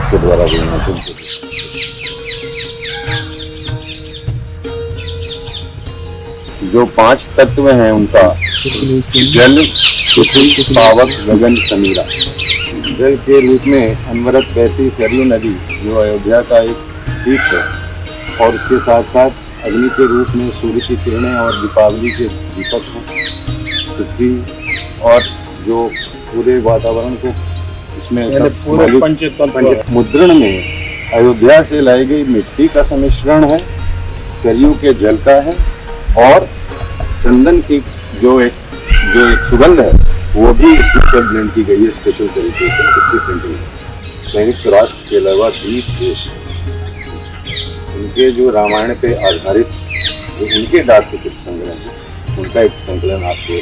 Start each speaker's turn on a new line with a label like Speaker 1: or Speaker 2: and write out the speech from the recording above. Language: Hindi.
Speaker 1: आपके द्वारा बोलना सुनते थे। जो 5 तत्व हैं उनका, जल, पृथ्वी, पावक, गगन, समीरा। जल के रूप में अनवरत बहती सरयू नदी जो अयोध्या का एक तीर्थ है, और उसके साथ साथ अग्नि के रूप में सूर्य की किरणें और दीपावली के दीपक हैं। पृथ्वी और जो पूरे वातावरण को इसमें पूरे पंचतत्व मुद्रण में अयोध्या से लाई गई मिट्टी का सम्मिश्रण है, सरयू के जल का है, और चंदन की जो एक सुगंध है वो भी इसमें से ब्लेंड की गई है स्पेशल तरीके से इसकी प्रिंटिंग में। संयुक्त राष्ट्र के अलावा 30 देश उनके जो रामायण पे आधारित जो उनके डाक टिकट संग्रह है उनका एक संकलन आपके